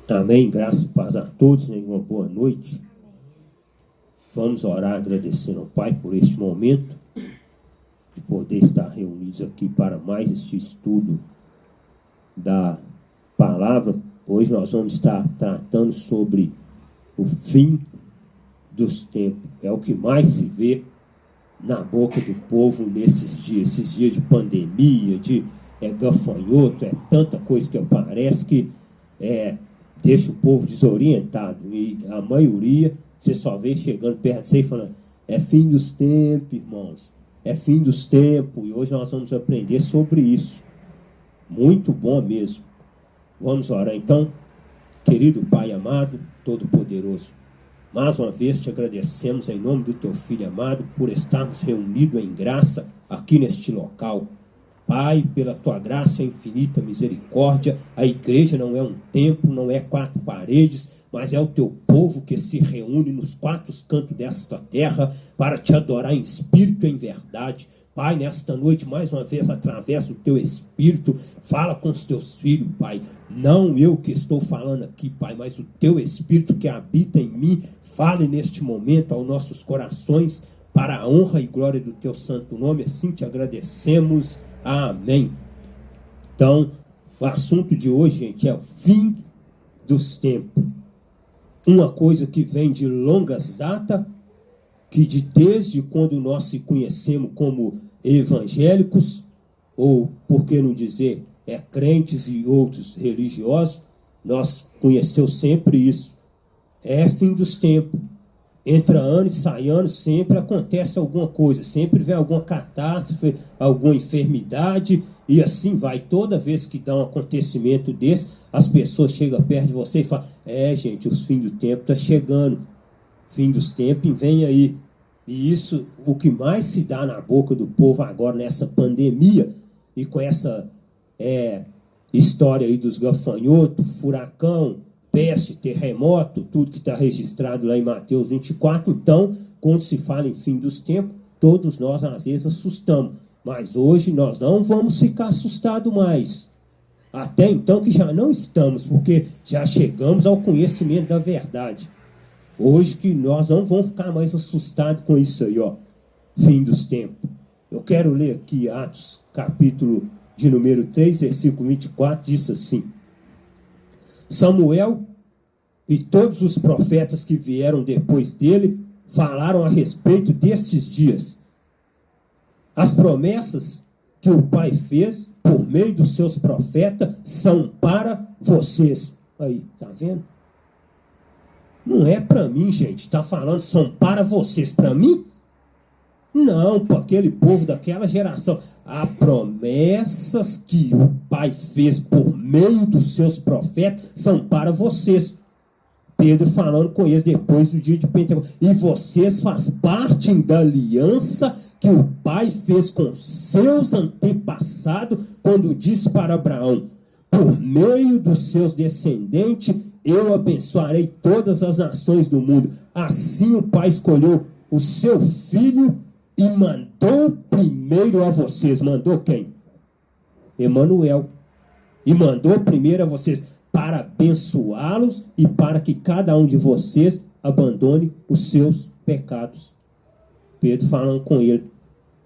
Amém, graça e paz a todos, né? Uma boa noite. Vamos orar agradecendo ao Pai por este momento, de poder estar reunidos aqui para mais este estudo da palavra. Hoje nós vamos estar tratando sobre o fim dos tempos. É o que mais se vê na boca do povo nesses dias, esses dias de pandemia, de gafanhoto, tanta coisa que aparece que deixa o povo desorientado. E a maioria, você só vê chegando perto de você e falando, é fim dos tempos, irmãos, é fim dos tempos. E hoje nós vamos aprender sobre isso. Muito bom mesmo. Vamos orar então. Querido Pai amado, Todo-Poderoso, mais uma vez te agradecemos em nome do teu Filho amado por estarmos reunidos em graça aqui neste local. Pai, pela tua graça e infinita misericórdia, a igreja não é um templo, não é quatro paredes, mas é o teu povo que se reúne nos quatro cantos desta terra para te adorar em espírito e em verdade. Pai, nesta noite, mais uma vez, através do teu Espírito, fala com os teus filhos, Pai. Não eu que estou falando aqui, Pai, mas o teu Espírito que habita em mim, fale neste momento aos nossos corações, para a honra e glória do teu santo nome. Assim te agradecemos. Amém. Então, o assunto de hoje, gente, é o fim dos tempos. Uma coisa que vem de longas datas, que desde quando nós se conhecemos como evangélicos, ou por que não dizer, crentes e outros religiosos, nós conhecemos sempre isso. É fim dos tempos. Entra ano e sai ano, sempre acontece alguma coisa, sempre vem alguma catástrofe, alguma enfermidade, e assim vai. Toda vez que dá um acontecimento desse, as pessoas chegam perto de você e falam, gente, o fim do tempo está chegando, fim dos tempos vem aí. E isso, o que mais se dá na boca do povo agora nessa pandemia, e com essa história aí dos gafanhotos, furacão, peste, terremoto, tudo que está registrado lá em Mateus 24, então, quando se fala em fim dos tempos, todos nós às vezes assustamos, mas hoje nós não vamos ficar assustados mais, até então que já não estamos, porque já chegamos ao conhecimento da verdade. Hoje que nós não vamos ficar mais assustados com isso aí, fim dos tempos. Eu quero ler aqui Atos, capítulo de número 3, versículo 24, diz assim: Samuel e todos os profetas que vieram depois dele falaram a respeito destes dias. As promessas que o Pai fez por meio dos seus profetas são para vocês. Aí, tá vendo? Não é para mim, gente. Está falando, são para vocês. Para mim? Não, para aquele povo daquela geração. As promessas que o Pai fez por meio dos seus profetas são para vocês. Pedro falando com eles depois do dia de Pentecostes. E vocês fazem parte da aliança que o Pai fez com seus antepassados quando disse para Abraão, por meio dos seus descendentes, eu abençoarei todas as nações do mundo. Assim o Pai escolheu o seu filho e mandou primeiro a vocês. Mandou quem? Emanuel. E mandou primeiro a vocês para abençoá-los e para que cada um de vocês abandone os seus pecados. Pedro falando com ele.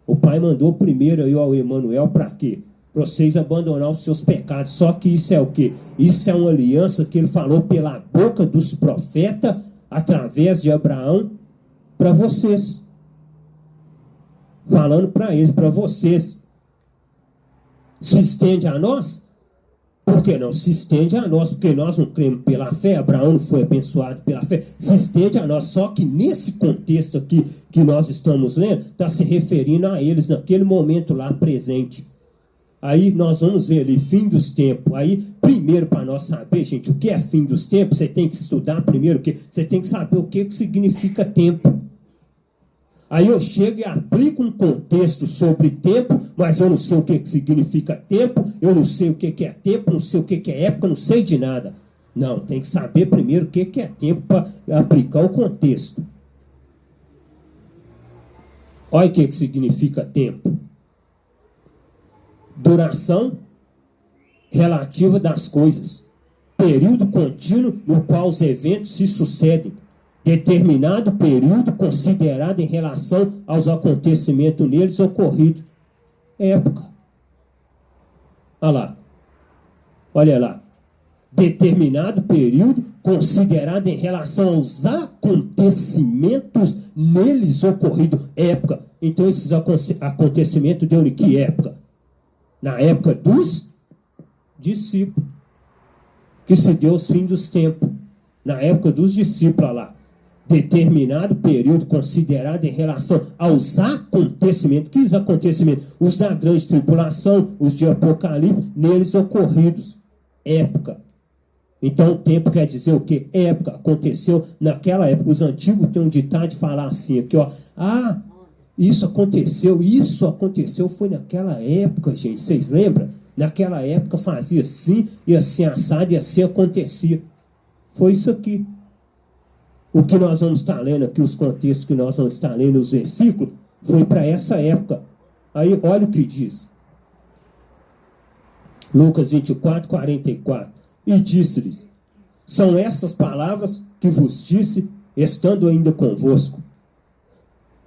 O Pai mandou primeiro aí ao Emanuel para quê? Para vocês abandonar os seus pecados. Só que isso é o quê? Isso é uma aliança que ele falou pela boca dos profetas, através de Abraão, para vocês. Falando para eles, para vocês. Se estende a nós? Por que não? Se estende a nós, porque nós não cremos pela fé, Abraão não foi abençoado pela fé, se estende a nós. Só que nesse contexto aqui que nós estamos lendo, está se referindo a eles naquele momento lá presente. Aí nós vamos ver ali, fim dos tempos. Aí, primeiro, para nós saber, gente, o que é fim dos tempos, você tem que estudar primeiro, você tem que saber o que significa tempo. Aí eu chego e aplico um contexto sobre tempo, mas eu não sei o que significa tempo, eu não sei o que é tempo, não sei o que é época, não sei de nada. Não, tem que saber primeiro o que é tempo para aplicar o contexto. Olha o que significa tempo. Duração relativa das coisas. período contínuo no qual os eventos se sucedem. Determinado período considerado em relação aos acontecimentos neles ocorridos. Época. Olha lá. Olha lá. Determinado período considerado em relação aos acontecimentos neles ocorridos. Época. Então, esses acontecimentos deu em que época? Na época dos discípulos. Que se deu os fins dos tempos. Na época dos discípulos, lá. Determinado período considerado em relação aos acontecimentos. Que acontecimentos? Os da grande tribulação, os de Apocalipse, neles ocorridos. Época. Então, o tempo quer dizer o quê? Época. Aconteceu naquela época. Os antigos têm um ditado de falar assim, aqui, ó. Ah, isso aconteceu, foi naquela época, gente. Vocês lembram? Naquela época fazia assim, e assim assado, e assim acontecia. Foi isso aqui. O que nós vamos estar lendo aqui, os contextos que nós vamos estar lendo, os versículos, foi para essa época. Aí, olha o que diz. Lucas 24, 44. E disse-lhes, são estas palavras que vos disse, estando ainda convosco,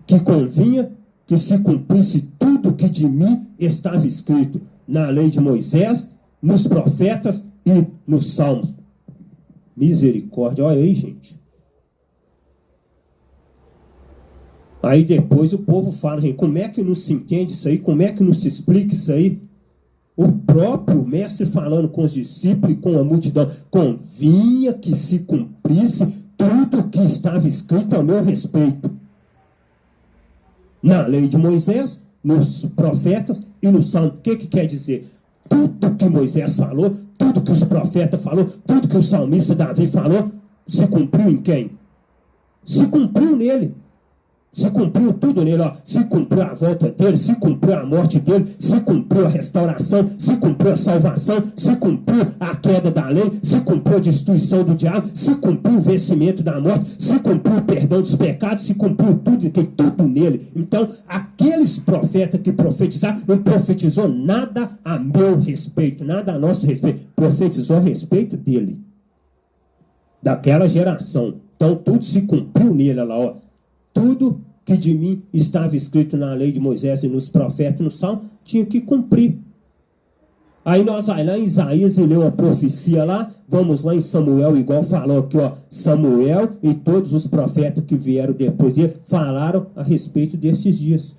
que convinha que se cumprisse tudo que de mim estava escrito na lei de Moisés, nos profetas e nos salmos. Misericórdia, olha aí, gente. Aí depois o povo fala, gente, como é que não se entende isso aí? Como é que não se explica isso aí? O próprio mestre falando com os discípulos e com a multidão, convinha que se cumprisse tudo o que estava escrito ao meu respeito. Na lei de Moisés, nos profetas e no salmo. O que quer dizer? Tudo que Moisés falou, tudo que os profetas falaram, tudo que o salmista Davi falou, se cumpriu em quem? Se cumpriu nele. Se cumpriu tudo nele, ó. Se cumpriu a volta dele, se cumpriu a morte dele, se cumpriu a restauração, se cumpriu a salvação, se cumpriu a queda da lei, se cumpriu a destruição do diabo, se cumpriu o vencimento da morte, se cumpriu o perdão dos pecados, se cumpriu tudo, tem tudo nele. Então, aqueles profetas que profetizaram, não profetizou nada a meu respeito, nada a nosso respeito, profetizou a respeito dele, daquela geração. Então, tudo se cumpriu nele, olha lá, ó. Tudo que de mim estava escrito na lei de Moisés e nos profetas, no Salmo, tinha que cumprir. Aí nós vamos lá em Isaías e lê uma profecia lá, vamos lá em Samuel, igual falou aqui, ó, Samuel e todos os profetas que vieram depois dele, falaram a respeito desses dias.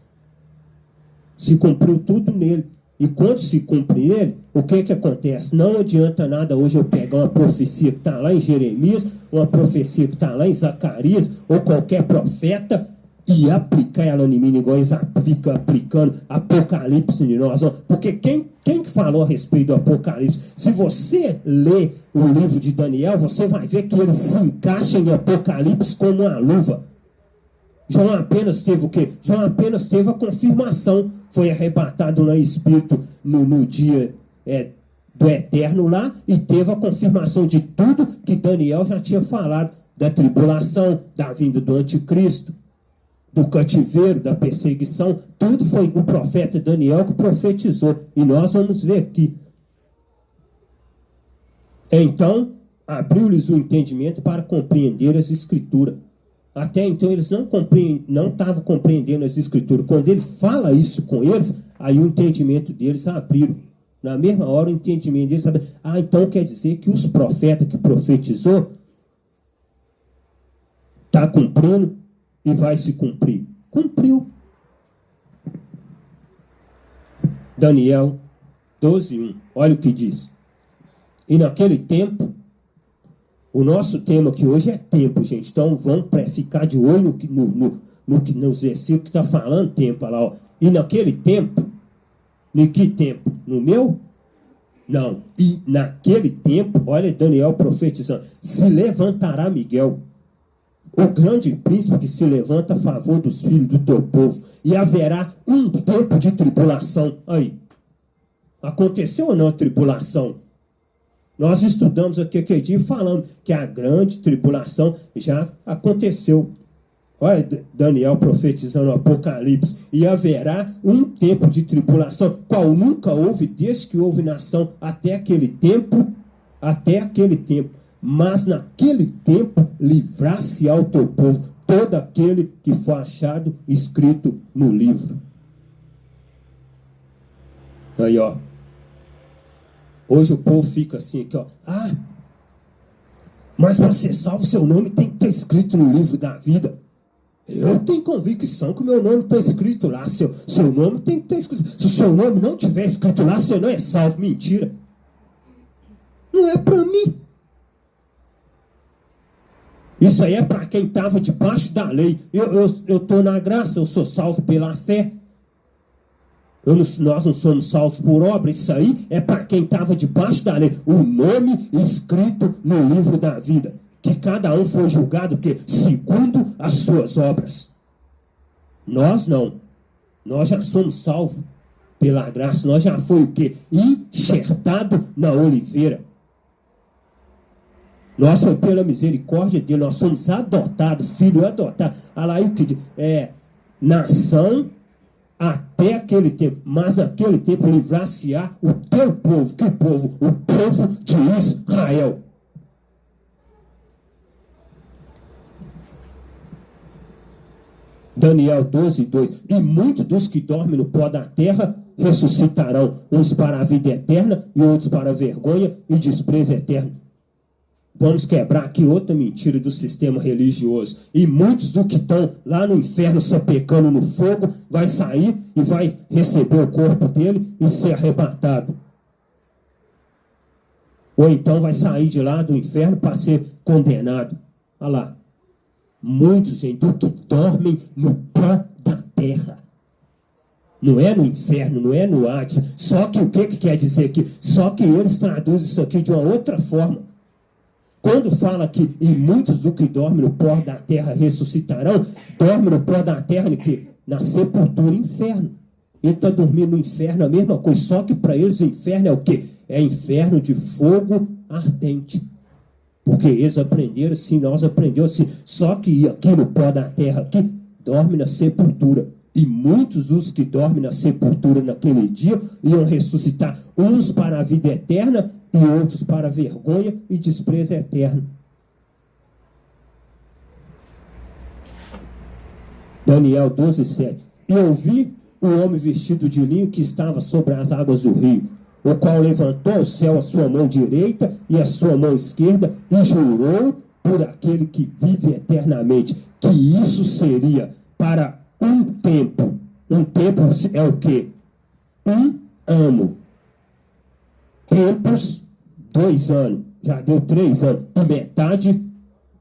Se cumpriu tudo nele. E quando se cumpre nele, o que acontece? Não adianta nada hoje eu pegar uma profecia que está lá em Jeremias, uma profecia que está lá em Zacarias, ou qualquer profeta, e aplicar ela em mim, igual eles ficam aplicando Apocalipse em nós. Porque quem que falou a respeito do Apocalipse? Se você lê o livro de Daniel, você vai ver que ele se encaixa em Apocalipse como uma luva. João apenas teve o quê? João apenas teve a confirmação. Foi arrebatado no Espírito no dia do Eterno lá, e teve a confirmação de tudo que Daniel já tinha falado, da tribulação, da vinda do anticristo, do cativeiro, da perseguição. Tudo foi o profeta Daniel que profetizou. E nós vamos ver aqui. Então, abriu-lhes o entendimento para compreender as Escrituras. Até então eles não estavam compreendendo as Escrituras. Quando ele fala isso com eles, aí o entendimento deles abriram. Na mesma hora o entendimento deles abriu. Ah, então quer dizer que os profetas que profetizou está cumprindo e vai se cumprir. Cumpriu. Daniel 12:1. Olha o que diz. E naquele tempo, o nosso tema aqui hoje é tempo, gente. Então vamos ficar de olho nos versículos que está falando tempo. Lá, ó. E naquele tempo, em que tempo? No meu? Não. E naquele tempo, olha Daniel profetizando, se levantará Miguel, o grande príncipe que se levanta a favor dos filhos do teu povo, e haverá um tempo de tribulação. Aí, aconteceu ou não a tribulação? Nós estudamos aqui aquele dia e falamos que a grande tribulação já aconteceu. Olha Daniel profetizando o Apocalipse. E haverá um tempo de tribulação, qual nunca houve desde que houve nação até aquele tempo. até aquele tempo. Mas naquele tempo livrar-se ao teu povo todo aquele que foi achado escrito no livro. Aí, ó. Hoje o povo fica assim, aqui, ó. Ah, mas para ser salvo, seu nome tem que estar escrito no livro da vida. Eu tenho convicção que o meu nome está escrito lá. Seu nome tem que estar escrito. Se o seu nome não estiver escrito lá, você não é salvo. Mentira. Não é para mim. Isso aí é para quem estava debaixo da lei. Eu estou na graça, eu sou salvo pela fé. Nós não somos salvos por obra. Isso aí é para quem estava debaixo da lei. O nome escrito no livro da vida. Que cada um foi julgado que segundo as suas obras. Nós não. Nós já somos salvos pela graça. Nós já foi o quê? Enxertado na oliveira. Nós foi pela misericórdia dele. Nós somos adotados, filho adotado. Olha lá, o que diz? Nação até aquele tempo. Mas naquele tempo livrar-se-á o teu povo. Que povo? O povo de Israel. Daniel 12, 2. E muitos dos que dormem no pó da terra ressuscitarão, uns para a vida eterna e outros para a vergonha e desprezo eterno. Vamos quebrar aqui outra mentira do sistema religioso. E muitos do que estão lá no inferno sapecando no fogo vai sair e vai receber o corpo dele e ser arrebatado. Ou então vai sair de lá do inferno para ser condenado. Olha lá. Muitos, gente, do que dormem no pó da terra. Não é no inferno, não é no Hades. Só que o que quer dizer aqui? Só que eles traduzem isso aqui de uma outra forma. Quando fala que e muitos do que dormem no pó da terra ressuscitarão, dormem no pó da terra no quê? Na sepultura, inferno. Ele está dormindo no inferno, a mesma coisa. Só que para eles o inferno é o quê? É inferno de fogo ardente. Porque eles aprenderam assim, nós aprendemos assim. Só que aqui no pó da terra, aqui, dorme na sepultura. E muitos dos que dormem na sepultura naquele dia iam ressuscitar, uns para a vida eterna e outros para a vergonha e desprezo eterno. Daniel 12, 7. E ouvi o homem vestido de linho que estava sobre as águas do rio, o qual levantou ao céu a sua mão direita e a sua mão esquerda e jurou por aquele que vive eternamente, que isso seria para um tempo. Um tempo é o quê? Um ano. Tempos, 2 anos. Já deu 3 anos. E metade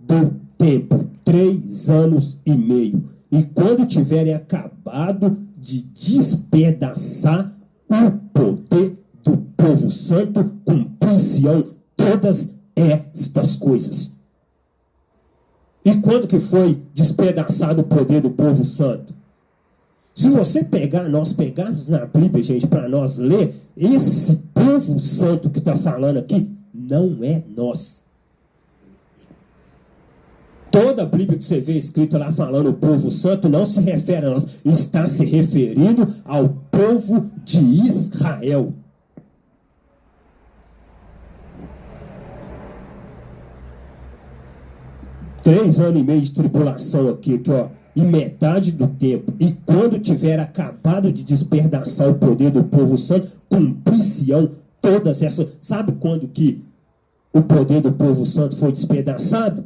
do tempo. 3 anos e meio. E quando tiverem acabado de despedaçar o poder do povo santo, cumprir-se-ão todas estas coisas. E quando que foi despedaçado o poder do povo santo? Se você pegar, nós pegarmos na Bíblia, gente, para nós ler, esse povo santo que está falando aqui, não é nós. Toda a Bíblia que você vê escrita lá falando o povo santo não se refere a nós, está se referindo ao povo de Israel. Três anos e meio de tribulação aqui, ó, e metade do tempo. E quando tiver acabado de despedaçar o poder do povo santo, cumprir-se-ão todas essas. Sabe quando que o poder do povo santo foi despedaçado?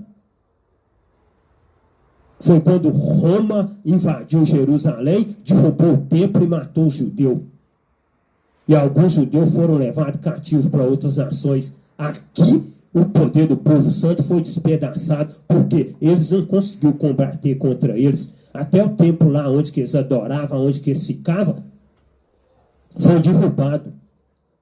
Foi quando Roma invadiu Jerusalém, derrubou o templo e matou os judeus. E alguns judeus foram levados cativos para outras nações. Aqui, o poder do povo santo foi despedaçado, porque eles não conseguiram combater contra eles. Até o templo lá onde que eles adoravam, onde que eles ficavam, foi derrubado.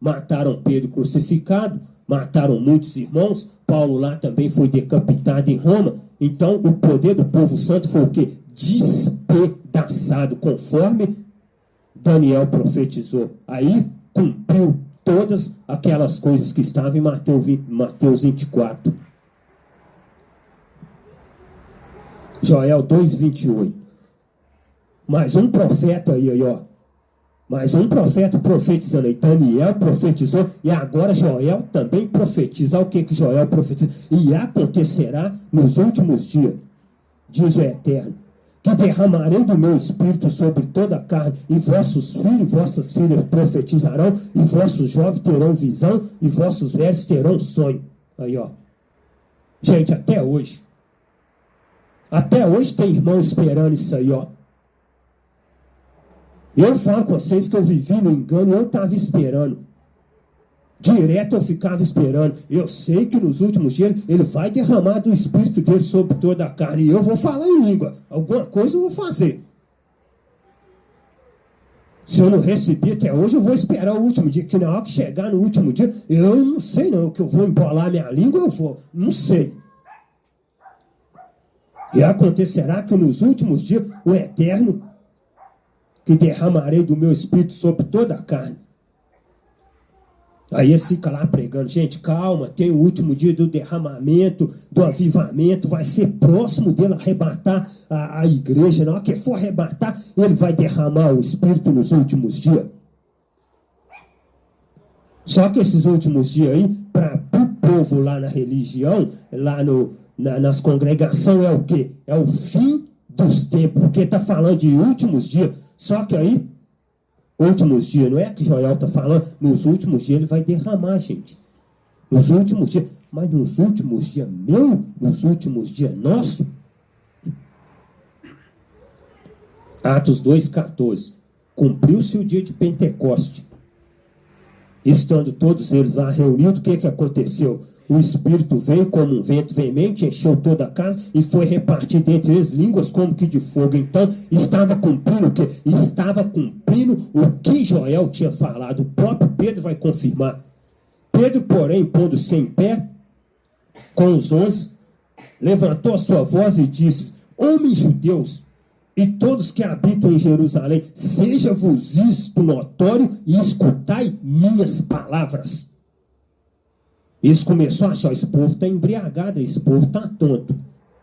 Mataram Pedro crucificado, mataram muitos irmãos. Paulo lá também foi decapitado em Roma. Então, o poder do povo santo foi o quê? Despedaçado, conforme Daniel profetizou. Aí, cumpriu todas aquelas coisas que estavam em Mateus 24. Joel 2, 28. Mais um profeta aí, ó. Mas um profeta profetizando aí, Daniel profetizou, e agora Joel também profetiza. O que Joel profetiza? E acontecerá nos últimos dias, diz o Eterno, que derramarei do meu espírito sobre toda a carne, e vossos filhos e vossas filhas profetizarão, e vossos jovens terão visão, e vossos velhos terão sonho. Aí, ó. Gente, até hoje tem irmão esperando isso aí, ó. Eu falo com vocês que eu vivi no engano e eu estava esperando. Direto eu ficava esperando. Eu sei que nos últimos dias ele vai derramar do Espírito dele sobre toda a carne. E eu vou falar em língua. Alguma coisa eu vou fazer. Se eu não receber até hoje, eu vou esperar o último dia. Que na hora que chegar no último dia, eu não sei não. Que eu vou embolar minha língua, eu vou. Não sei. E acontecerá que nos últimos dias, o Eterno, que derramarei do meu Espírito sobre toda a carne. Aí eles ficam lá pregando, gente, calma, tem o último dia do derramamento, do avivamento, vai ser próximo dele arrebatar a igreja. Na hora que for arrebatar, ele vai derramar o Espírito nos últimos dias. Só que esses últimos dias aí, para o povo lá na religião, lá nas congregações, é o quê? É o fim dos tempos, porque está falando de últimos dias. Só que aí, últimos dias, não é que Joel está falando, nos últimos dias ele vai derramar, gente. Nos últimos dias, mas nos últimos dias meu, nos últimos dias nosso. Atos 2,14. Cumpriu-se o dia de Pentecoste. Estando todos eles lá reunidos, o que aconteceu? O Espírito veio como um vento veemente, encheu toda a casa e foi repartido entre eles línguas como que de fogo. Então, estava cumprindo o quê? Estava cumprindo o que Joel tinha falado. O próprio Pedro vai confirmar. Pedro, porém, pondo-se em pé, com os 11, levantou a sua voz e disse: homens judeus, e todos que habitam em Jerusalém, seja-vos isto notório e escutai minhas palavras. Eles começaram a achar, esse povo está embriagado, esse povo está tonto.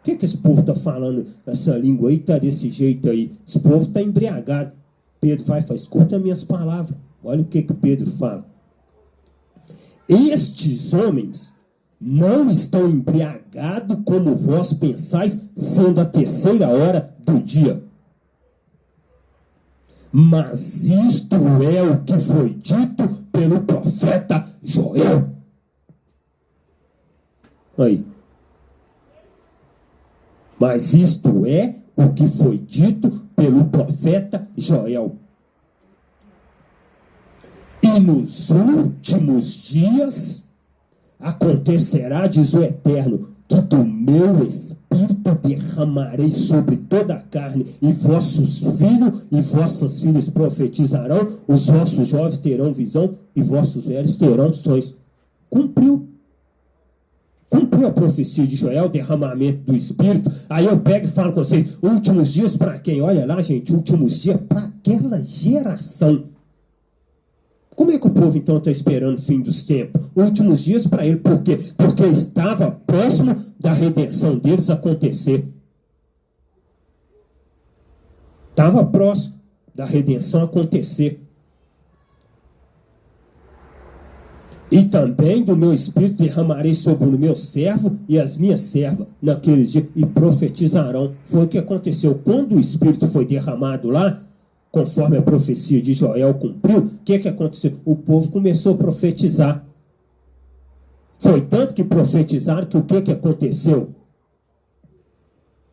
Por que esse povo está falando essa língua aí, está desse jeito aí? Esse povo está embriagado. Pedro vai e fala, escuta minhas palavras. Olha o que Pedro fala. Estes homens não estão embriagados como vós pensais, sendo a 3ª hora do dia. Mas isto é o que foi dito pelo profeta Joel. Aí. Mas isto é o que foi dito pelo profeta Joel. E nos últimos dias acontecerá, diz o Eterno, que do meu Espírito derramarei sobre toda a carne, e vossos filhos e vossas filhas profetizarão, os vossos jovens terão visão, e vossos velhos terão sonhos. Cumpriu a profecia de Joel, derramamento do Espírito. Aí eu pego e falo com vocês, últimos dias para quem? Olha lá, gente, últimos dias para aquela geração. Como é que o povo então está esperando o fim dos tempos? Últimos dias para ele, por quê? Porque estava próximo da redenção deles acontecer. Estava próximo da redenção acontecer. E também do meu Espírito derramarei sobre o meu servo e as minhas servas naquele dia, e profetizarão. Foi o que aconteceu. Quando o Espírito foi derramado lá, conforme a profecia de Joel cumpriu, o que aconteceu? O povo começou a profetizar. Foi tanto que profetizaram que o que aconteceu?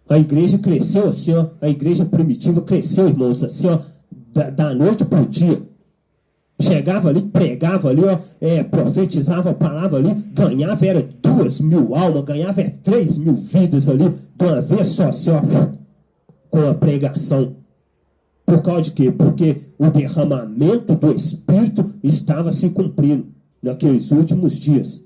A igreja cresceu assim, ó. A igreja primitiva cresceu, irmãos, assim, ó, da noite para o dia. Chegava ali, pregava ali, ó, profetizava a palavra ali, ganhava, era 2.000 almas, ganhava 3.000 vidas ali, de uma vez só, assim, ó, com a pregação. Por causa de quê? Porque o derramamento do Espírito estava se cumprindo naqueles últimos dias.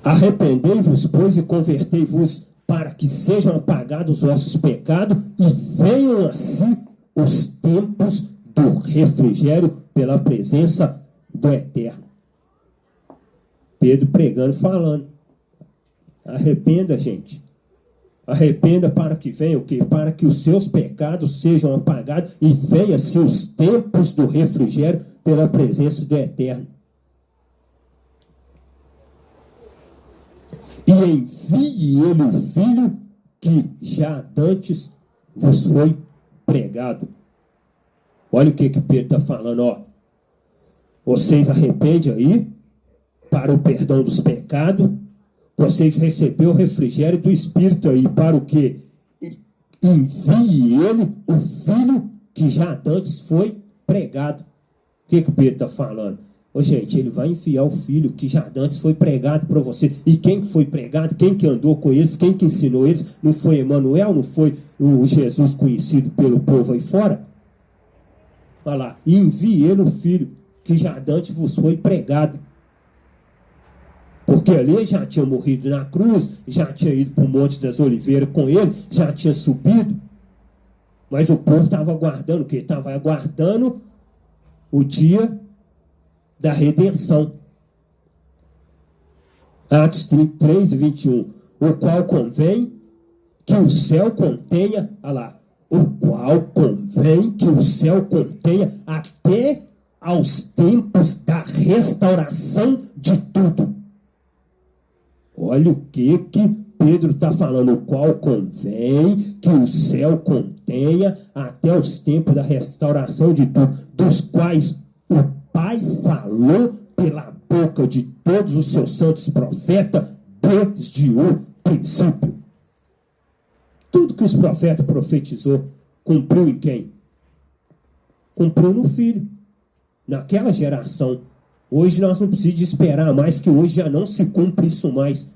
Arrependei-vos, pois, e convertei-vos, para que sejam apagados os vossos pecados, e venham assim os tempos do refrigério pela presença do Eterno. Pedro pregando, falando. Arrependa, gente. Arrependa para que venha o quê? Para que os seus pecados sejam apagados e venha-se os tempos do refrigério pela presença do Eterno. E envie ele o Filho que já dantes vos foi pregado. Olha o que Pedro está falando, ó. Vocês arrependem aí para o perdão dos pecados. Vocês receberam o refrigério do Espírito aí para o quê? Envie ele o Filho que já antes foi pregado. O que Pedro está falando? Ô, gente, ele vai enviar o Filho que já antes foi pregado para você. E quem que foi pregado? Quem que andou com eles? Quem que ensinou eles? Não foi Emanuel? Não foi o Jesus conhecido pelo povo aí fora? Olha lá. Envie ele o Filho que já antes vos foi pregado. Porque ali ele já tinha morrido na cruz, já tinha ido para o Monte das Oliveiras com ele, já tinha subido. Mas o povo estava aguardando o quê? Estava aguardando o dia da redenção. Atos 33, 21. O qual convém que o céu contenha, olha lá, o qual convém que o céu contenha até aos tempos da restauração de tudo. Olha o que Pedro está falando, o qual convém que o céu contenha até os tempos da restauração de tudo, dos quais o Pai falou pela boca de todos os seus santos profetas desde o princípio. Tudo que os profetas profetizou, cumpriu em quem? Cumpriu no Filho, naquela geração. Hoje nós não precisamos esperar mais, que hoje já não se cumpre isso mais.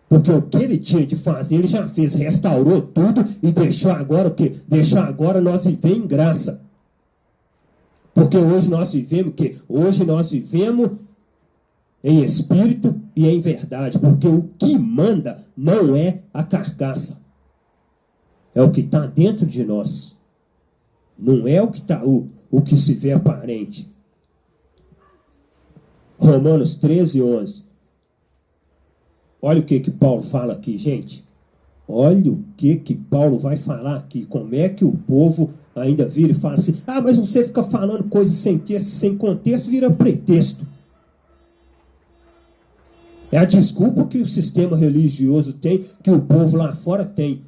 Porque o que ele tinha de fazer, ele já fez, restaurou tudo e deixou agora o quê? Deixou agora nós viver em graça. Porque hoje nós vivemos o quê? Hoje nós vivemos em espírito e em verdade. Porque o que manda não é a carcaça. É o que está dentro de nós. Não é o que está o que se vê aparente. Romanos 13, 11. Olha o que Paulo fala aqui, gente. Olha o que Paulo vai falar aqui. Como é que o povo ainda vira e fala assim, ah, mas você fica falando coisas sem texto, sem contexto, vira pretexto. É a desculpa que o sistema religioso tem, que o povo lá fora tem,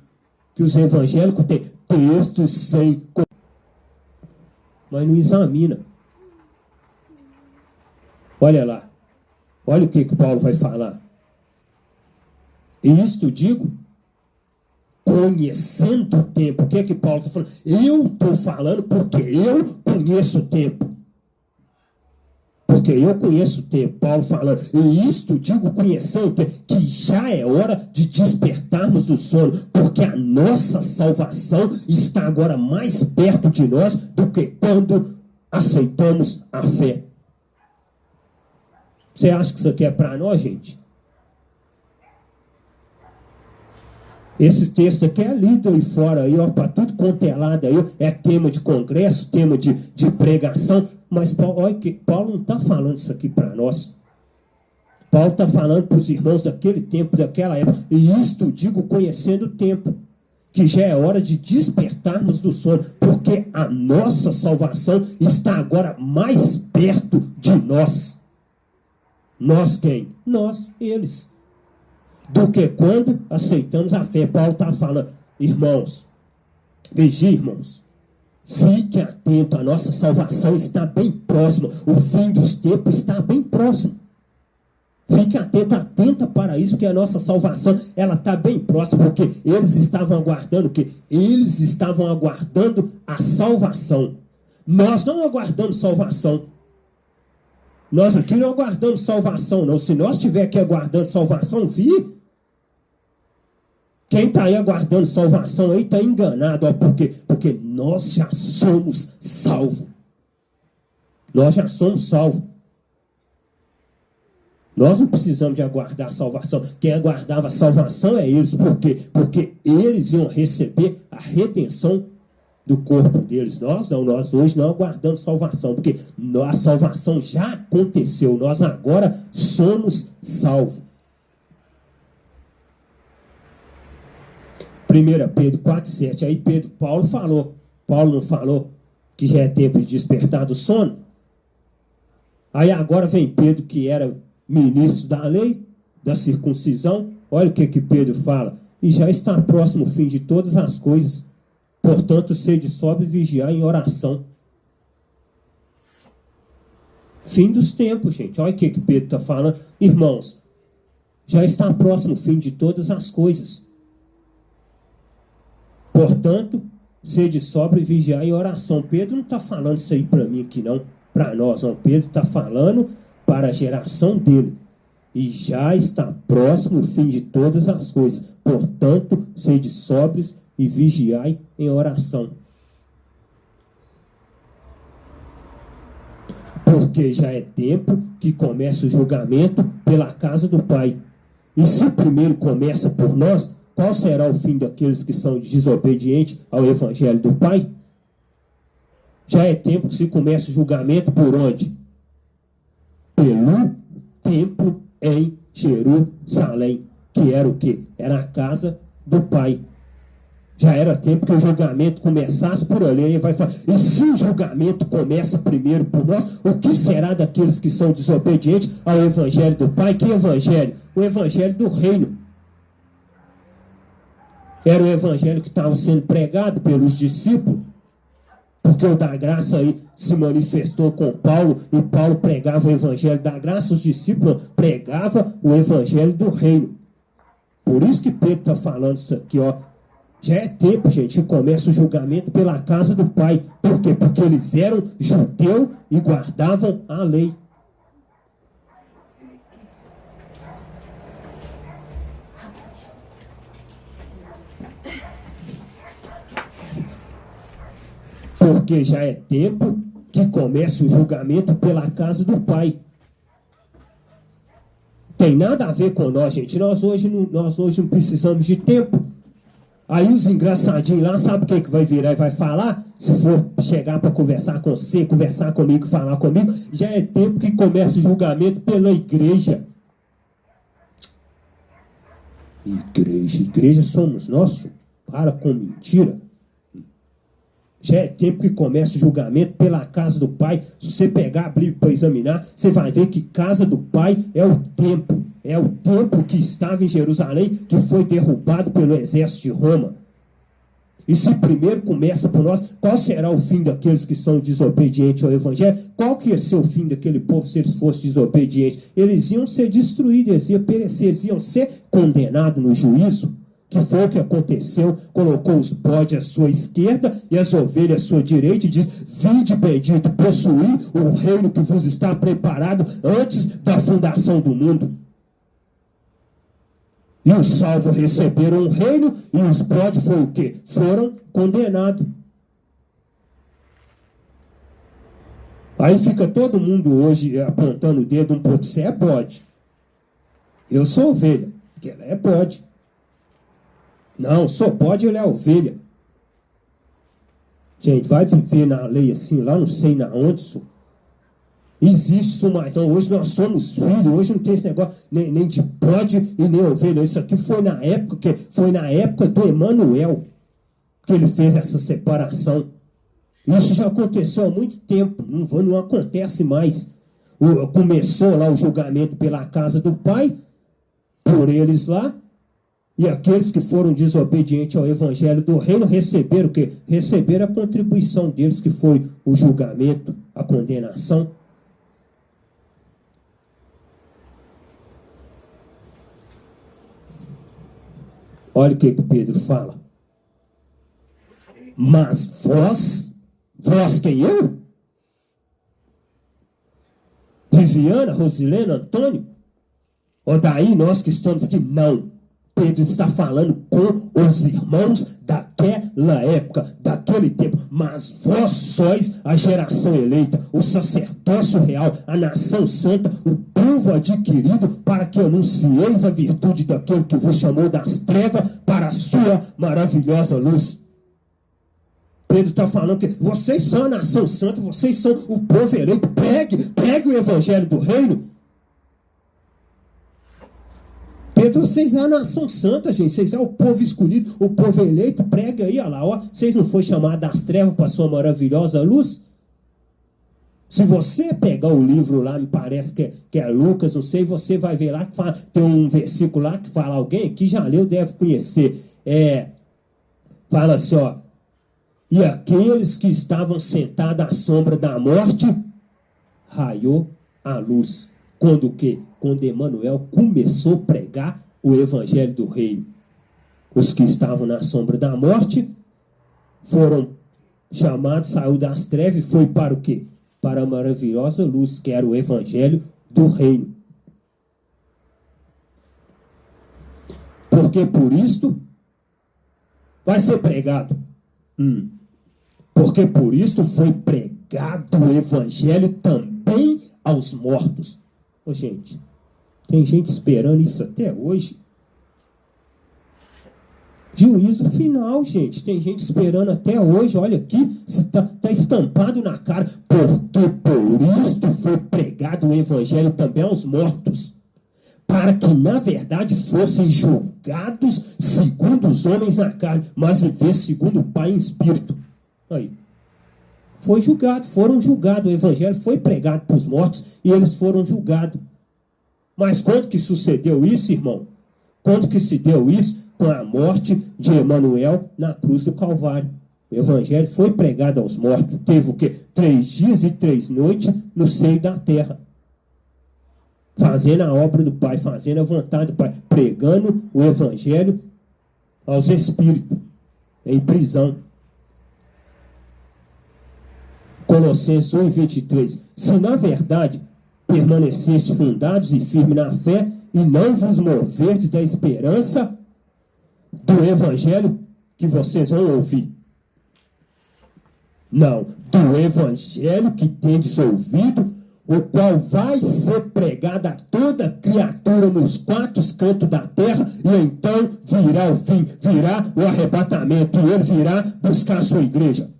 que os evangélicos têm. Textos sem contexto. Mas não examina. Olha lá. Olha o que Paulo vai falar. E isto digo, conhecendo o tempo. O que Paulo está falando? Eu estou falando porque eu conheço o tempo. Porque eu conheço o tempo. Paulo falando. E isto digo, conhecendo o tempo, que já é hora de despertarmos do sono. Porque a nossa salvação está agora mais perto de nós do que quando aceitamos a fé. Você acha que isso aqui é para nós, gente? Esse texto aqui é lido aí fora, aí, ó, para tudo quanto é lado aí, é tema de congresso, tema de pregação, mas olha que Paulo não está falando isso aqui para nós. Paulo está falando para os irmãos daquele tempo, daquela época, e isto digo conhecendo o tempo, que já é hora de despertarmos do sono, porque a nossa salvação está agora mais perto de nós. Nós quem? Nós, eles. Do que quando aceitamos a fé. Paulo está falando, irmãos, vigie, irmãos, fique atento, a nossa salvação está bem próxima, o fim dos tempos está bem próximo. Fique atento, atenta para isso, que a nossa salvação, ela está bem próxima, porque eles estavam aguardando o quê? Eles estavam aguardando a salvação. Nós não aguardamos salvação. Nós aqui não aguardamos salvação, não. Se nós estiver aqui aguardando salvação, quem está aí aguardando salvação aí está enganado. Ó, por quê? Porque nós já somos salvos. Nós já somos salvos. Nós não precisamos de aguardar a salvação. Quem aguardava a salvação é eles. Por quê? Porque eles iam receber a redenção do corpo deles. Nós não, nós hoje não aguardamos salvação, porque a salvação já aconteceu. Nós agora somos salvos. 1 Pedro 4,7. Aí Paulo não falou que já é tempo de despertar do sono? Aí agora vem Pedro, que era ministro da lei, da circuncisão. Olha o que Pedro fala. E já está próximo o fim de todas as coisas. Portanto, sede sóbrio e vigiar em oração. Fim dos tempos, gente. Olha o que Pedro está falando. Irmãos, já está próximo o fim de todas as coisas. Portanto, sede sóbrio e vigiar em oração. Pedro não está falando isso aí para mim aqui, não. Para nós, não. Pedro está falando para a geração dele. E já está próximo o fim de todas as coisas. Portanto, sede sóbrios e vigiai em oração. Porque já é tempo que começa o julgamento pela casa do Pai. E se primeiro começa por nós, qual será o fim daqueles que são desobedientes ao Evangelho do Pai? Já é tempo que se começa o julgamento por onde? Pelo templo em Jerusalém, que era o quê? Era a casa do Pai. Já era tempo que o julgamento começasse por ali. Ele vai falar, e se o julgamento começa primeiro por nós, o que será daqueles que são desobedientes ao Evangelho do Pai? Que Evangelho? O Evangelho do Reino. Era o Evangelho que estava sendo pregado pelos discípulos. Porque o da graça aí se manifestou com Paulo, e Paulo pregava o Evangelho da graça, os discípulos pregavam o Evangelho do Reino. Por isso que Pedro está falando isso aqui, ó. Já é tempo, gente, que começa o julgamento pela casa do Pai. Por quê? Porque eles eram judeus e guardavam a lei. Porque já é tempo que começa o julgamento pela casa do Pai. Tem nada a ver com nós, gente. Nós hoje não precisamos de tempo. Aí os engraçadinhos lá, sabe o que vai virar e vai falar? Se for chegar para conversar com você, conversar comigo, falar comigo, já é tempo que começa o julgamento pela igreja. Igreja somos nós. Para com mentira. Já é tempo que começa o julgamento pela casa do Pai. Se você pegar a Bíblia para examinar, você vai ver que casa do Pai é o templo. É o templo que estava em Jerusalém, que foi derrubado pelo exército de Roma. E se primeiro começa por nós, qual será o fim daqueles que são desobedientes ao Evangelho? Qual que ia ser o fim daquele povo se eles fossem desobedientes? Eles iam ser destruídos, eles iam perecer, eles iam ser condenados no juízo. Que foi o que aconteceu, colocou os bodes à sua esquerda e as ovelhas à sua direita e diz, vinde bendito, possuir o reino que vos está preparado antes da fundação do mundo. E os salvos receberam o reino e os bodes foi o quê? Foram condenados. Aí fica todo mundo hoje apontando o dedo um pouco, você é bode. Eu sou ovelha, porque ela é bode. Não, sou bode, ele é ovelha. Gente, vai viver na lei assim, lá não sei na onde, só. Existe isso, mas não, hoje nós somos filhos, hoje não tem esse negócio nem de bode e nem ovelha. Isso aqui foi na época do Emanuel que ele fez essa separação. Isso já aconteceu há muito tempo, não acontece mais. Começou lá o julgamento pela casa do Pai, por eles lá, e aqueles que foram desobedientes ao Evangelho do Reino receberam o quê? Receberam a contribuição deles, que foi o julgamento, a condenação. Olha o que Pedro fala. Mas vós quem eu? Viviana, Rosilena, Antônio? Ou daí nós que estamos aqui? Não. Pedro está falando com os irmãos daquela época, daquele tempo. Mas vós sois a geração eleita, o sacerdócio real, a nação santa, o povo adquirido, para que anuncieis a virtude daquele que vos chamou das trevas para a sua maravilhosa luz. Pedro está falando que vocês são a nação santa, vocês são o povo eleito. Pregue o evangelho do reino. Pedro, vocês é a nação santa, gente. Vocês é o povo escolhido, o povo eleito. Prega aí, olha lá, ó. Vocês não foram chamados das trevas para a sua maravilhosa luz? Se você pegar o livro lá, me parece que é Lucas, não sei, você vai ver lá que fala, tem um versículo lá que fala, alguém que já leu deve conhecer. Fala assim, ó. E aqueles que estavam sentados à sombra da morte, raiou a luz. Quando o quê? Quando Emanuel começou a pregar o evangelho do reino. Os que estavam na sombra da morte foram chamados, saiu das trevas e foi para o quê? Para a maravilhosa luz, que era o evangelho do reino. Porque por isto vai ser pregado. Porque por isto foi pregado o evangelho também aos mortos. Ô, gente, tem gente esperando isso até hoje. Juízo final, gente. Tem gente esperando até hoje. Olha aqui, está estampado na cara. Porque por isto foi pregado o evangelho também aos mortos. Para que, na verdade, fossem julgados segundo os homens na carne, mas em vez segundo o Pai em espírito. Aí. Foi julgado, foram julgados. O evangelho foi pregado para os mortos e eles foram julgados. Mas quando que sucedeu isso, irmão? Quando que se deu isso? Com a morte de Emanuel na cruz do Calvário. O evangelho foi pregado aos mortos. Teve o quê? 3 dias e 3 noites no seio da terra. Fazendo a obra do Pai, fazendo a vontade do Pai. Pregando o evangelho aos espíritos. Em prisão. Colossenses 1:23. Se na verdade permanecestes fundados e firmes na fé e não vos moverdes da esperança do evangelho que vocês vão ouvir. Não, do evangelho que tendes ouvido, o qual vai ser pregado a toda criatura nos 4 cantos da terra, e então virá o fim, virá o arrebatamento, e ele virá buscar a sua igreja.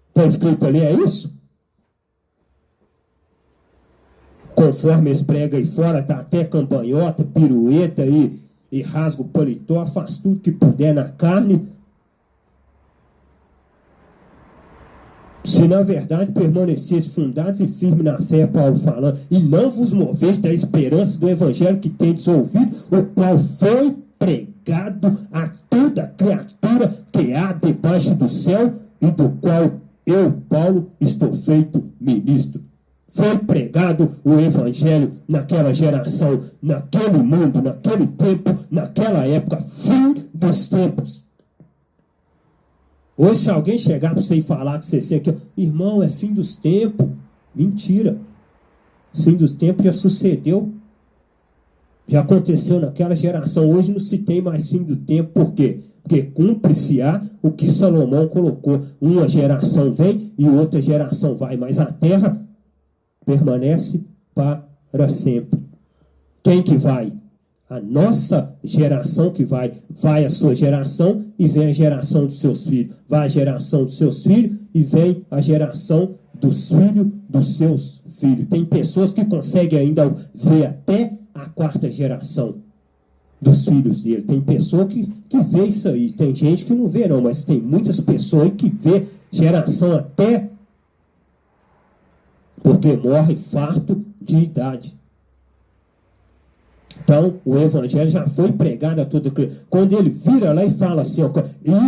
Está escrito ali, é isso? Conforme eles pregam aí fora, tá até campanhota, pirueta e rasga o paletó, faz tudo que puder na carne. Se na verdade permaneceis fundados e firmes na fé, Paulo falando, e não vos moveis da esperança do evangelho que tendes ouvido, o qual foi pregado a toda criatura que há debaixo do céu, e do qual eu, Paulo, estou feito ministro. Foi pregado o evangelho naquela geração, naquele mundo, naquele tempo, naquela época, fim dos tempos. Hoje, se alguém chegar para você e falar que você aqui, irmão, é fim dos tempos. Mentira. Fim dos tempos já sucedeu. Já aconteceu naquela geração. Hoje não se tem mais fim do tempo. Por quê? Porque cumpre-se-á o que Salomão colocou. Uma geração vem e outra geração vai. Mas a terra permanece para sempre. Quem que vai? A nossa geração que vai. Vai a sua geração e vem a geração dos seus filhos. Vai a geração dos seus filhos e vem a geração dos filhos dos seus filhos. Tem pessoas que conseguem ainda ver até a 4ª geração dos filhos dele. Tem pessoa que vê isso aí. Tem gente que não vê não, mas tem muitas pessoas que vê geração até porque morre farto de idade. Então, o evangelho já foi pregado a todo criatura. Quando ele vira lá e fala assim, ó,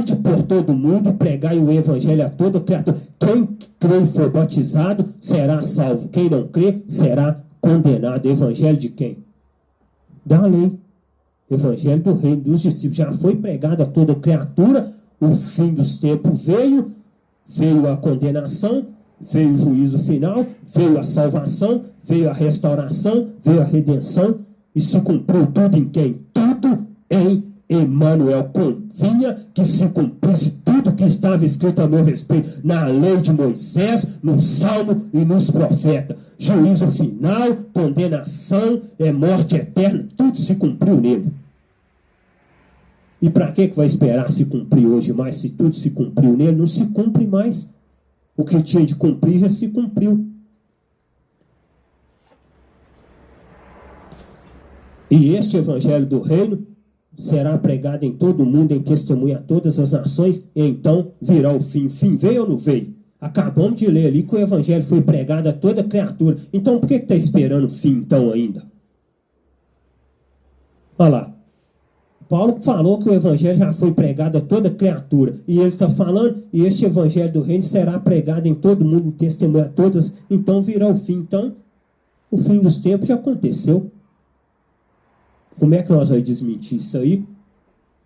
ide por todo mundo e pregai o evangelho a toda criatura. Quem crê e for batizado será salvo. Quem não crê será condenado. Evangelho de quem? Da lei. Evangelho do reino dos discípulos. Já foi pregado a toda criatura. O fim dos tempos veio a condenação, veio o juízo final, veio a salvação, veio a restauração, veio a redenção. E se cumpriu tudo em quem? Tudo em Emanuel. Convinha que se cumprisse tudo que estava escrito a meu respeito na lei de Moisés, no Salmo e nos profetas. Juízo final, condenação, morte eterna, tudo se cumpriu nele. E para que vai esperar se cumprir hoje mais? Se tudo se cumpriu nele, não se cumpre mais. O que tinha de cumprir já se cumpriu. E este evangelho do reino será pregado em todo o mundo, em testemunha a todas as nações, e então virá o fim. O fim veio ou não veio? Acabamos de ler ali que o evangelho foi pregado a toda criatura. Então por que está esperando o fim então ainda? Olha lá. Paulo falou que o evangelho já foi pregado a toda criatura. E ele está falando, e este evangelho do reino será pregado em todo mundo, em testemunha a todas, então virá o fim. Então, o fim dos tempos já aconteceu. Como é que nós vamos desmentir isso aí?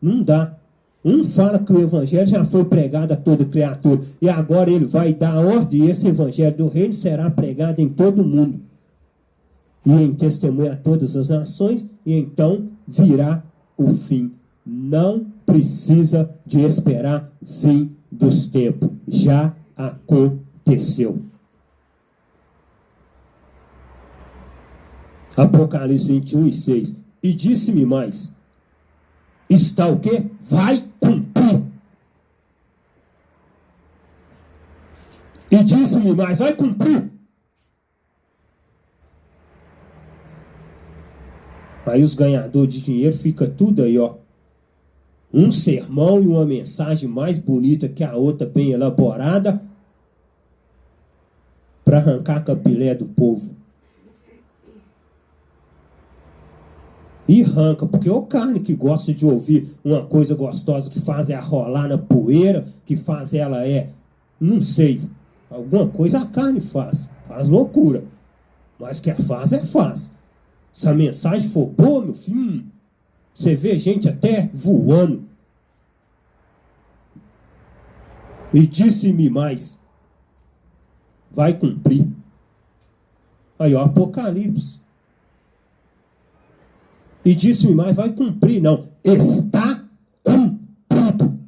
Não dá. Um fala que o evangelho já foi pregado a toda criatura, e agora ele vai dar a ordem, e esse evangelho do reino será pregado em todo mundo, e em testemunha a todas as nações, e então virá o fim. Não precisa de esperar fim dos tempos. Já aconteceu. Apocalipse 21:6. E disse-me mais. Está o quê? Vai cumprir. E disse-me mais. Vai cumprir. Aí os ganhadores de dinheiro ficam tudo aí, ó. Um sermão e uma mensagem mais bonita que a outra, bem elaborada, para arrancar a capilé do povo. E arranca, porque é o carne que gosta de ouvir uma coisa gostosa, que faz ela rolar na poeira, que faz ela não sei, alguma coisa a carne faz loucura. Mas que a faz, faz. Se a mensagem for boa, meu filho, você vê gente até voando. E disse-me mais, vai cumprir. Aí, ó, Apocalipse. E disse-me mais, vai cumprir. Não, está cumprido.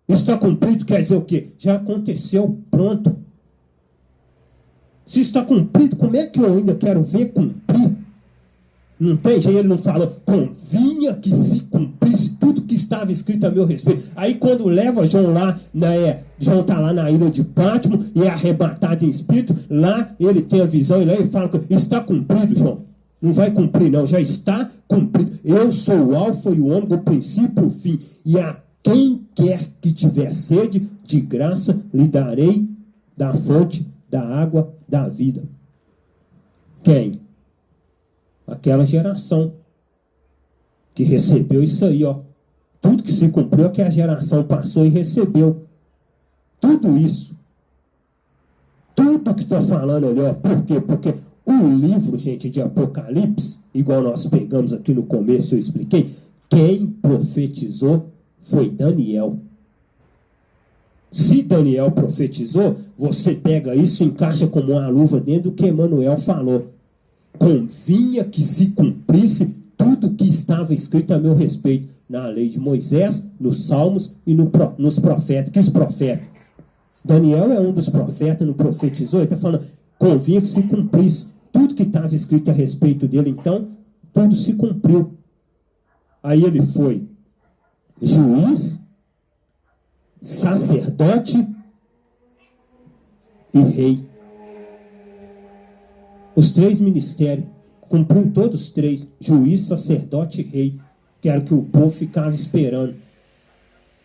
Está cumprido quer dizer o quê? Já aconteceu, pronto. Se está cumprido, como é que eu ainda quero ver cumprir? Não tem jeito, ele não falou, convinha que se cumprisse tudo que estava escrito a meu respeito. Aí quando leva João lá, João está lá na ilha de Patmos e é arrebatado em espírito, lá ele tem a visão e lá ele fala, está cumprido, João. Não vai cumprir não, já está cumprido. Eu sou o alfa e o ômega, o princípio e o fim. E a quem quer que tiver sede, de graça lhe darei da fonte da água da vida. Quem? Aquela geração que recebeu isso aí, ó. Tudo que se cumpriu é que a geração passou e recebeu. Tudo isso. Tudo que está falando ali, ó. Por quê? Porque o livro, gente, de Apocalipse, igual nós pegamos aqui no começo, eu expliquei, quem profetizou foi Daniel. Se Daniel profetizou, você pega isso e encaixa como uma luva dentro do que Emanuel falou. Convinha que se cumprisse tudo que estava escrito a meu respeito na lei de Moisés, nos Salmos e nos profetas. Que profetas? Daniel é um dos profetas, não profetizou? Ele está falando, convinha que se cumprisse tudo que estava escrito a respeito dele. Então, tudo se cumpriu. Aí ele foi juiz, sacerdote e rei. Os três ministérios, cumpriu todos os três, juiz, sacerdote e rei, que era o que o povo ficava esperando.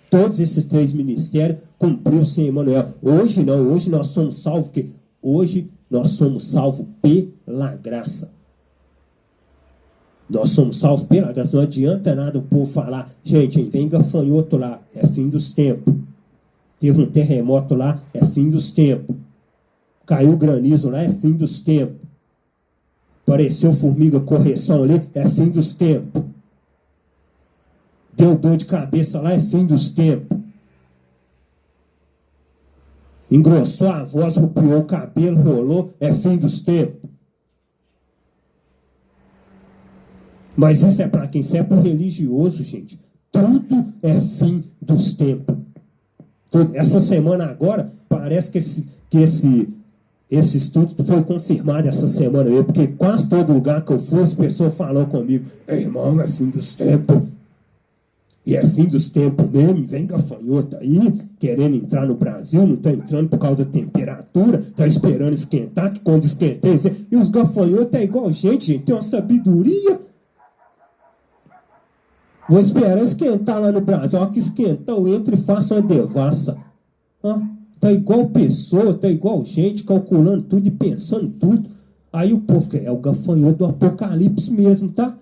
Todos esses três ministérios cumpriu sem Emanuel. Hoje não, hoje nós somos salvos, porque hoje nós somos salvos pela graça. Nós somos salvos pela graça. Não adianta nada o povo falar, gente, vem gafanhoto lá, é fim dos tempos. Teve um terremoto lá, é fim dos tempos. Caiu granizo lá, é fim dos tempos. Apareceu formiga correção ali, é fim dos tempos. Deu dor de cabeça lá, é fim dos tempos. Engrossou a voz, rupiou o cabelo, rolou, é fim dos tempos. Mas isso é para quem? Isso é para o religioso, gente. Tudo é fim dos tempos. Essa semana agora, parece que esse estudo foi confirmado essa semana mesmo, porque quase todo lugar que eu fui, as pessoas falaram comigo, irmão, é fim dos tempos. E é fim dos tempos mesmo, vem gafanhoto aí, querendo entrar no Brasil, não está entrando por causa da temperatura, está esperando esquentar, que quando esquentar, e os gafanhotos é igual gente, tem uma sabedoria. Vou esperar esquentar lá no Brasil. Olha que esquentou, entre e faça uma devassa. Tá igual pessoa, tá igual gente, calculando tudo e pensando tudo. Aí o povo quer, é o gafanhoto do Apocalipse mesmo, tá?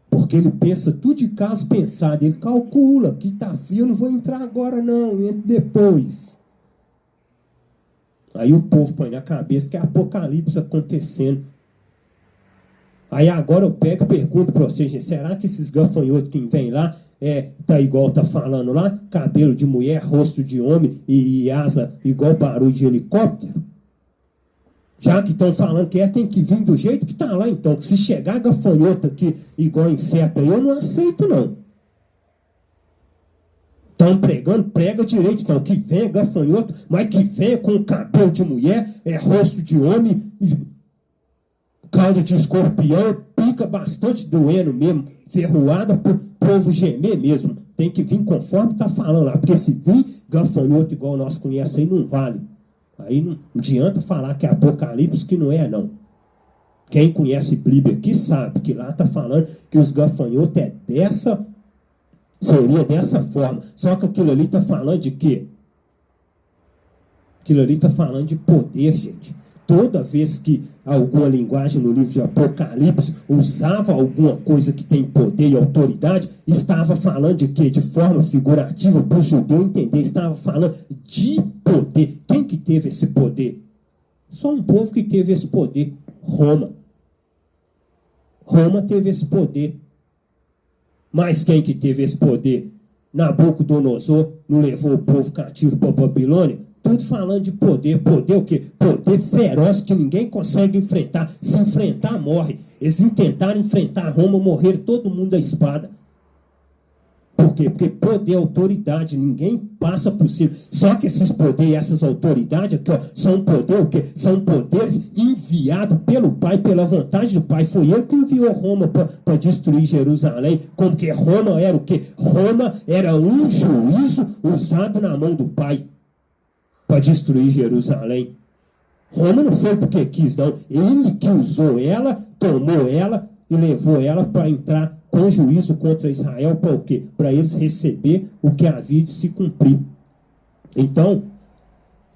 Porque ele pensa tudo de caso pensado. Ele calcula que tá frio, eu não vou entrar agora não, entro depois. Aí o povo põe na cabeça que é Apocalipse acontecendo. Aí agora eu pego e pergunto para vocês, gente, será que esses gafanhotos que vêm lá, tá igual tá falando lá? Cabelo de mulher, rosto de homem e asa igual barulho de helicóptero? Já que estão falando que tem que vir do jeito que tá lá, então, que se chegar gafanhoto aqui igual inseto aí, eu não aceito não. Estão pregando, prega direito, então, que venha gafanhoto, mas que venha com cabelo de mulher, rosto de homem, cauda de escorpião, pica bastante doendo mesmo, ferroada pro povo gemer mesmo. Tem que vir conforme tá falando lá, porque se vir gafanhoto igual nós conhecemos aí, não vale. Aí não adianta falar que é Apocalipse, que não é não. Quem conhece Bíblia aqui sabe que lá tá falando que os gafanhotos seria dessa forma. Só que aquilo ali tá falando de quê? Aquilo ali tá falando de poder, gente. Toda vez que alguma linguagem no livro de Apocalipse usava alguma coisa que tem poder e autoridade, estava falando de quê? De forma figurativa, para o judeu entender, estava falando de poder. Quem que teve esse poder? Só um povo que teve esse poder, Roma. Roma teve esse poder. Mas quem que teve esse poder? Nabucodonosor não levou o povo cativo para a Babilônia? Tudo falando de poder. Poder o quê? Poder feroz que ninguém consegue enfrentar. Se enfrentar, morre. Eles tentaram enfrentar Roma, morreram todo mundo à espada. Por quê? Porque poder é autoridade, ninguém passa por cima. Só que esses poderes e essas autoridades aqui, ó, são poder o quê? São poderes enviados pelo Pai, pela vontade do Pai. Foi ele que enviou Roma para destruir Jerusalém. Como que Roma era o quê? Roma era um juízo usado na mão do Pai para destruir Jerusalém. Roma não foi porque quis, não. Ele que usou ela, tomou ela e levou ela para entrar com juízo contra Israel. Para o quê? Para eles receber o que havia de se cumprir. Então,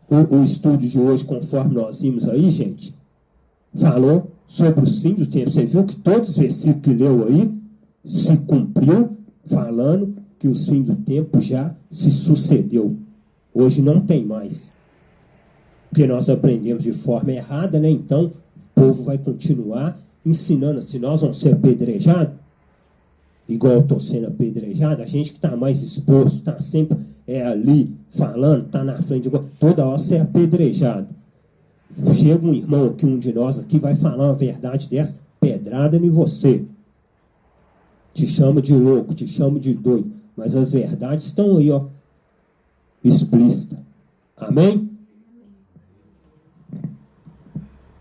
o estudo de hoje, conforme nós vimos aí, gente, falou sobre os fins do tempo. Você viu que todos os versículos que leu aí se cumpriu, falando que os fins do tempo já se sucedeu. Hoje não tem mais. Porque nós aprendemos de forma errada, né? Então, o povo vai continuar ensinando. Se nós vamos ser apedrejados, igual eu estou sendo apedrejado, a gente que está mais exposto, está sempre ali falando, está na frente, toda hora você é apedrejado. Chega um irmão aqui, um de nós aqui, vai falar uma verdade dessa, pedrada em você. Te chama de louco, te chama de doido. Mas as verdades estão aí, ó, explícita. Amém?